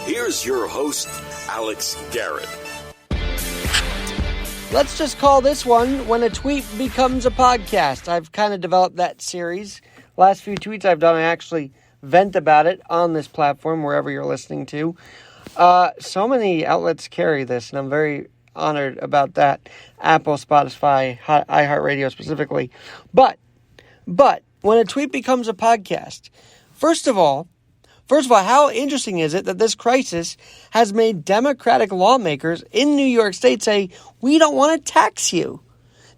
Here's your host, Alex Garrett. Let's just call this one When a Tweet Becomes a Podcast. I've kind of developed that series. Last few tweets I've done, I actually vent about it on this platform, wherever you're listening to. So many outlets carry this, and I'm very honored about that. Apple, Spotify, iHeartRadio specifically. But when a tweet becomes a podcast, First of all, how interesting is it that this crisis has made Democratic lawmakers in New York State say, we don't want to tax you?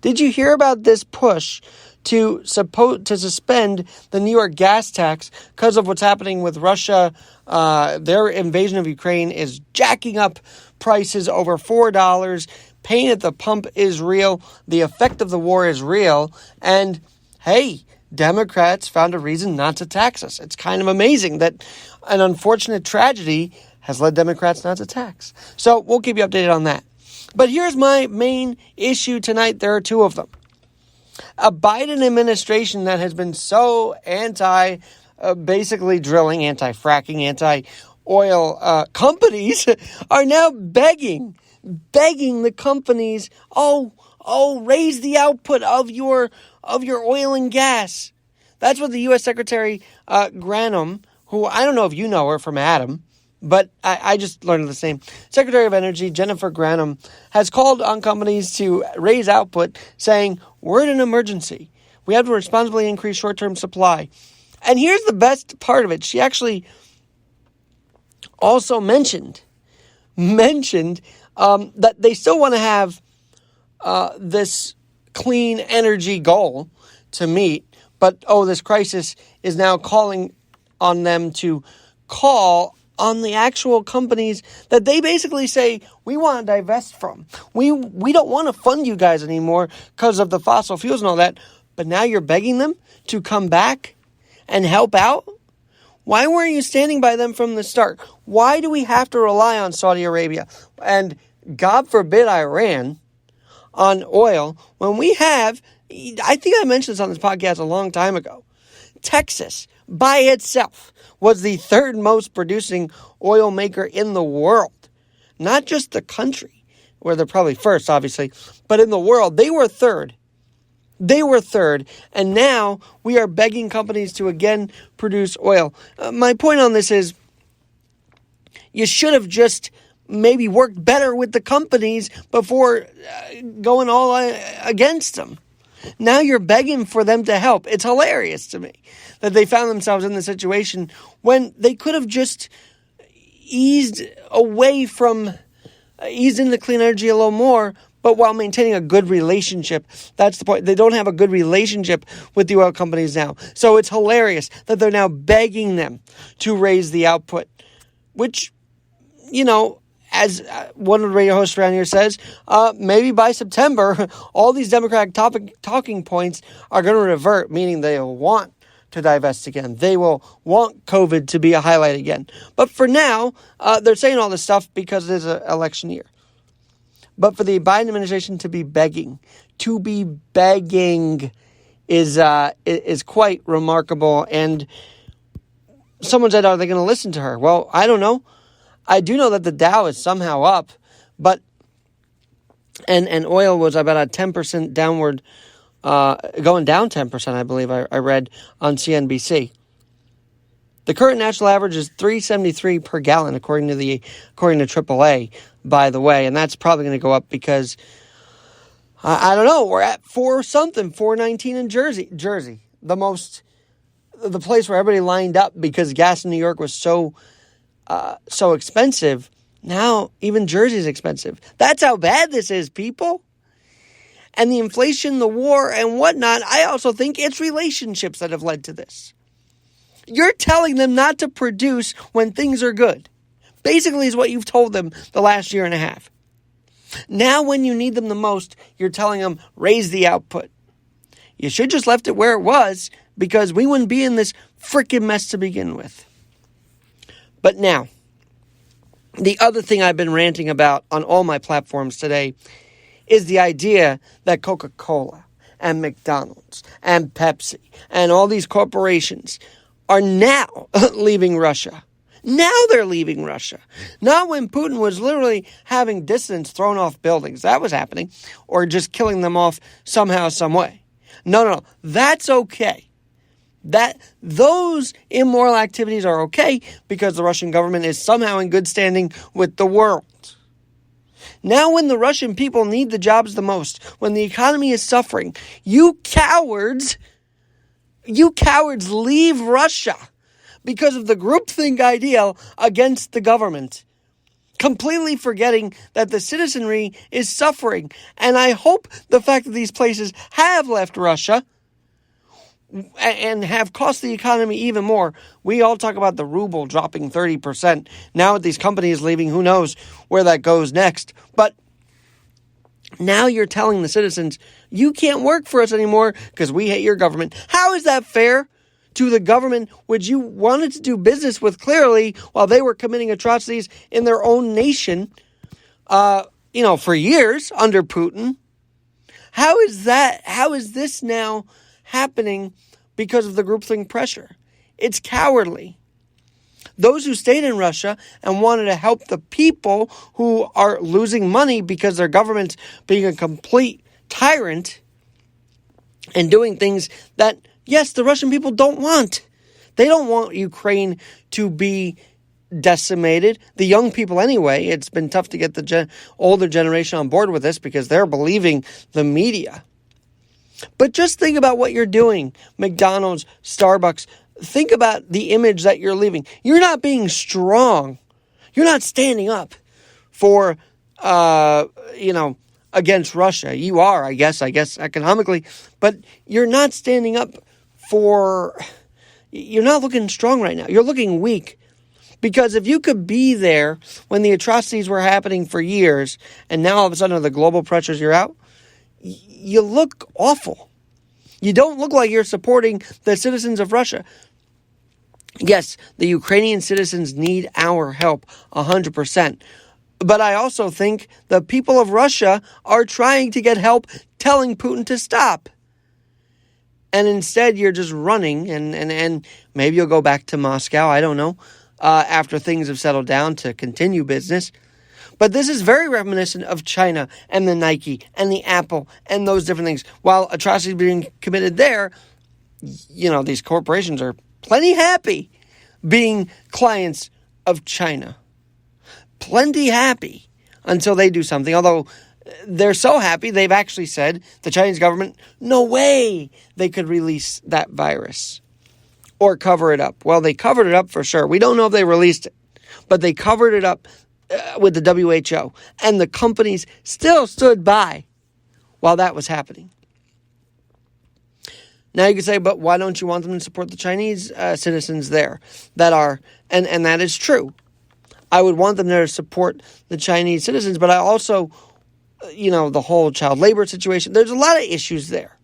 Did you hear about this push to suspend the New York gas tax because of what's happening with Russia? Their invasion of Ukraine is jacking up prices over $4. Pain at the pump is real. The effect of the war is real. And hey, Democrats found a reason not to tax us. It's kind of amazing that an unfortunate tragedy has led Democrats not to tax. So we'll keep you updated on that. But here's my main issue tonight. There are two of them. A Biden administration that has been so basically drilling, anti-fracking, anti-oil companies are now begging the companies, raise the output of your oil and gas. That's what the U.S. Secretary Granholm, who I don't know if you know her from Adam, but I just learned the same. Secretary of Energy Jennifer Granholm has called on companies to raise output, saying, we're in an emergency. We have to responsibly increase short-term supply. And here's the best part of it. She actually also mentioned that they still want to have this clean energy goal to meet, but this crisis is now calling on them to call on the actual companies that they basically say, we want to divest from. We don't want to fund you guys anymore because of the fossil fuels and all that, but now you're begging them to come back and help out? Why weren't you standing by them from the start? Why do we have to rely on Saudi Arabia and, God forbid, Iran on oil when we have, I think I mentioned this on this podcast a long time ago, Texas by itself was the third most producing oil maker in the world. Not just the country, where they're probably first, obviously, but in the world, they were third. And now we are begging companies to again produce oil. My point on this is you should have just maybe worked better with the companies before going all against them. Now you're begging for them to help. It's hilarious to me that they found themselves in this situation when they could have just eased into clean energy a little more, but while maintaining a good relationship. That's the point. They don't have a good relationship with the oil companies now. So it's hilarious that they're now begging them to raise the output, which, as one of the radio hosts around here says, maybe by September, all these Democratic talking points are going to revert, meaning they will want to divest again. They will want COVID to be a highlight again. But for now, they're saying all this stuff because it is an election year. But for the Biden administration to be begging is quite remarkable. And someone said, are they going to listen to her? Well, I don't know. I do know that the Dow is somehow up, but and oil was about a 10% downward, going down 10%, I believe I read on CNBC. The current national average is $3.73 per gallon, according to AAA, by the way, and that's probably going to go up because I don't know. We're at $4.19 in Jersey, the place where everybody lined up because gas in New York was so expensive. Now even Jersey is expensive. That's how bad this is, people. And the inflation, the war, and whatnot, I also think it's relationships that have led to this. You're telling them not to produce when things are good. Basically is what you've told them the last year and a half. Now when you need them the most, you're telling them, raise the output. You should just left it where it was because we wouldn't be in this freaking mess to begin with. But now, the other thing I've been ranting about on all my platforms today is the idea that Coca-Cola and McDonald's and Pepsi and all these corporations are now leaving Russia. Now they're leaving Russia. Not when Putin was literally having dissidents thrown off buildings. That was happening. Or just killing them off somehow, some way. No. That's okay. Those immoral activities are okay because the Russian government is somehow in good standing with the world. Now when the Russian people need the jobs the most, when the economy is suffering, you cowards leave Russia because of the groupthink ideal against the government, completely forgetting that the citizenry is suffering. And I hope the fact that these places have left Russia and have cost the economy even more. We all talk about the ruble dropping 30%. Now with these companies leaving, who knows where that goes next. But now you're telling the citizens, you can't work for us anymore because we hate your government. How is that fair to the government which you wanted to do business with clearly while they were committing atrocities in their own nation, for years under Putin? How is this now happening because of the groupthink pressure? It's cowardly. Those who stayed in Russia and wanted to help the people who are losing money because their government's being a complete tyrant and doing things that, yes, the Russian people don't want. They don't want Ukraine to be decimated. The young people anyway. It's been tough to get the older generation on board with this because they're believing the media. But just think about what you're doing. McDonald's, Starbucks. Think about the image that you're leaving. You're not being strong. You're not standing up for, against Russia. You are, I guess, economically. But you're not standing up you're not looking strong right now. You're looking weak. Because if you could be there when the atrocities were happening for years, and now all of a sudden the global pressures, you're out, you look awful. You don't look like you're supporting the citizens of Russia. Yes, the Ukrainian citizens need our help 100%. But I also think the people of Russia are trying to get help telling Putin to stop. And instead you're just running and maybe you'll go back to Moscow, I don't know, after things have settled down to continue business. But this is very reminiscent of China and the Nike and the Apple and those different things. While atrocities being committed there, these corporations are plenty happy being clients of China. Plenty happy until they do something. Although they're so happy, they've actually said, the Chinese government, no way they could release that virus or cover it up. Well, they covered it up for sure. We don't know if they released it, but they covered it up with the WHO, and the companies still stood by while that was happening. Now you can say, but why don't you want them to support the Chinese citizens there that are, and that is true. I would want them there to support the Chinese citizens, but I also, the whole child labor situation, there's a lot of issues there.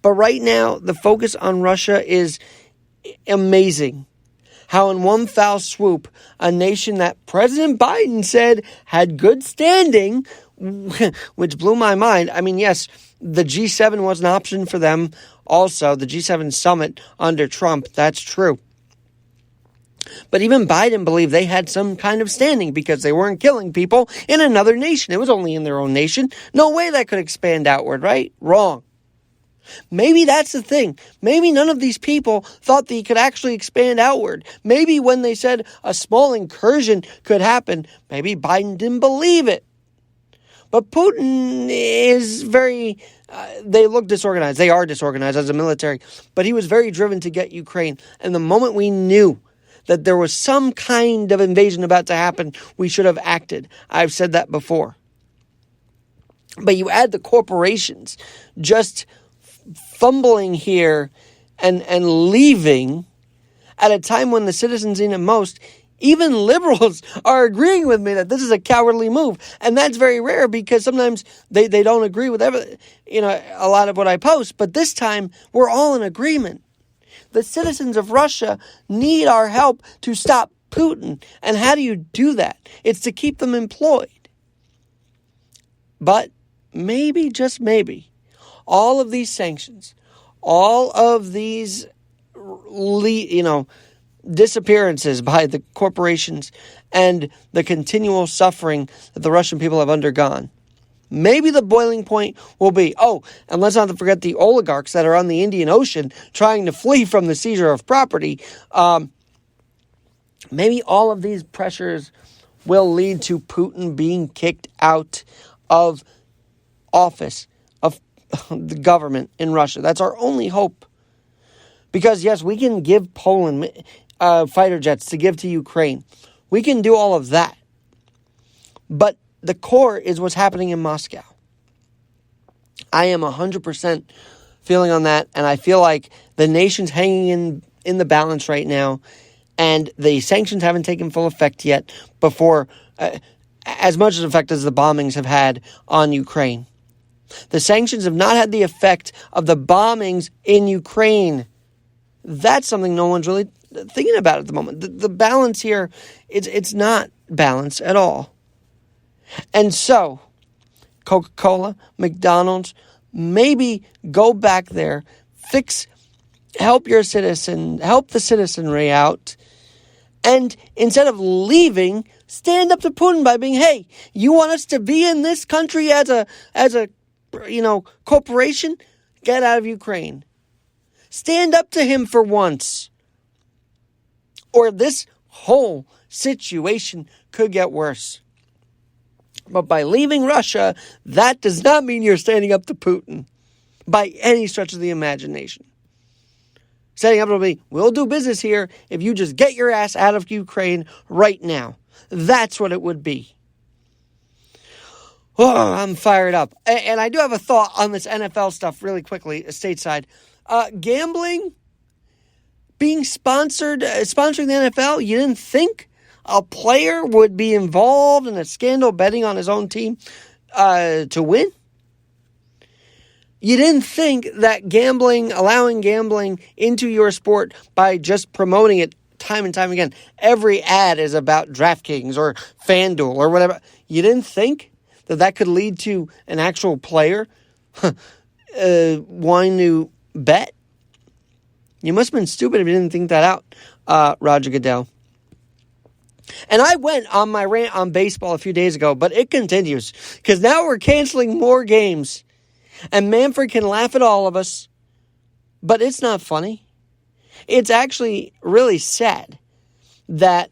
But right now, the focus on Russia is amazing. How in one foul swoop, a nation that President Biden said had good standing, which blew my mind. I mean, yes, the G7 was an option for them also, the G7 summit under Trump, that's true. But even Biden believed they had some kind of standing because they weren't killing people in another nation. It was only in their own nation. No way that could expand outward, right? Wrong. Maybe that's the thing. Maybe none of these people thought that he could actually expand outward. Maybe when they said a small incursion could happen, maybe Biden didn't believe it. But Putin is they look disorganized. They are disorganized as a military. But he was very driven to get Ukraine. And the moment we knew that there was some kind of invasion about to happen, we should have acted. I've said that before. But you add the corporations just fumbling here and leaving at a time when the citizens need it most. Even liberals are agreeing with me that this is a cowardly move. And that's very rare because sometimes they don't agree with a lot of what I post. But this time, we're all in agreement. The citizens of Russia need our help to stop Putin. And how do you do that? It's to keep them employed. But maybe, just maybe, all of these sanctions, all of these, disappearances by the corporations and the continual suffering that the Russian people have undergone. Maybe the boiling point will be, and let's not forget the oligarchs that are on the Indian Ocean trying to flee from the seizure of property. Maybe all of these pressures will lead to Putin being kicked out of office, of the government in Russia. That's our only hope. Because, yes, we can give Poland fighter jets to give to Ukraine. We can do all of that. But the core is what's happening in Moscow. I am 100% feeling on that, and I feel like the nation's hanging in the balance right now, and the sanctions haven't taken full effect yet before, as much effect as the bombings have had on Ukraine. The sanctions have not had the effect of the bombings in Ukraine. That's something no one's really thinking about at the moment. The balance here, it's not balanced at all. And so, Coca-Cola, McDonald's, maybe go back there, help the citizenry out, and instead of leaving, stand up to Putin by being, hey, you want us to be in this country as a corporation? Get out of Ukraine. Stand up to him for once. Or this whole situation could get worse. But by leaving Russia, that does not mean you're standing up to Putin by any stretch of the imagination. Standing up to me, we'll do business here if you just get your ass out of Ukraine right now. That's what it would be. Oh, I'm fired up. And I do have a thought on this NFL stuff really quickly, stateside. Gambling, being sponsoring the NFL, you didn't think a player would be involved in a scandal betting on his own team to win? You didn't think that allowing gambling into your sport by just promoting it time and time again, every ad is about DraftKings or FanDuel or whatever. You didn't think that could lead to an actual player wanting to bet? You must have been stupid if you didn't think that out, Roger Goodell. And I went on my rant on baseball a few days ago, but it continues. Because now we're canceling more games. And Manfred can laugh at all of us, but it's not funny. It's actually really sad that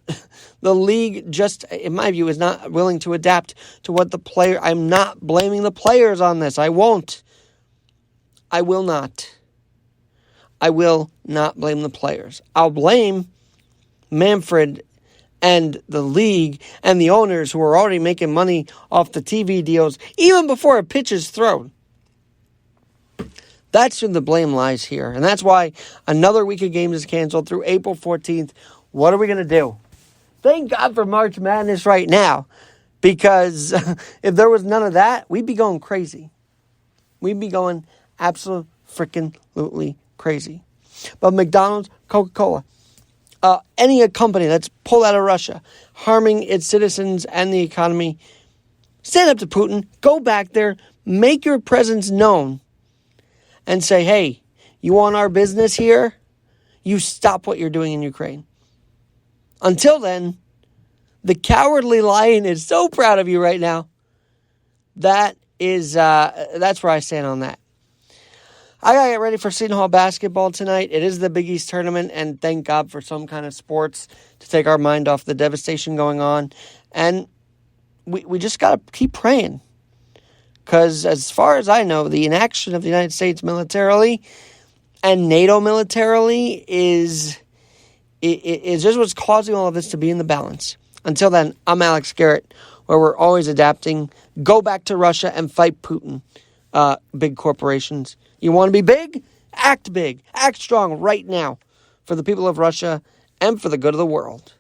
the league just, in my view, is not willing to adapt to what the player... I'm not blaming the players on this. I won't. I will not. I will not blame the players. I'll blame Manfred and the league and the owners who are already making money off the TV deals even before a pitch is thrown. That's where the blame lies here. And that's why another week of games is canceled through April 14th. What are we going to do? Thank God for March Madness right now. Because if there was none of that, we'd be going crazy. We'd be going absolutely freaking crazy. But McDonald's, Coca-Cola, any company that's pulled out of Russia, harming its citizens and the economy, stand up to Putin, go back there, make your presence known, and say, hey, you want our business here? You stop what you're doing in Ukraine. Until then, the cowardly lion is so proud of you right now. That's where I stand on that. I got to get ready for Seton Hall basketball tonight. It is the Big East tournament, and thank God for some kind of sports to take our mind off the devastation going on. And we just got to keep praying. Because as far as I know, the inaction of the United States militarily and NATO militarily is just what's causing all of this to be in the balance. Until then, I'm Alex Garrett, where we're always adapting. Go back to Russia and fight Putin, big corporations. You want to be big? Act big. Act strong right now for the people of Russia and for the good of the world.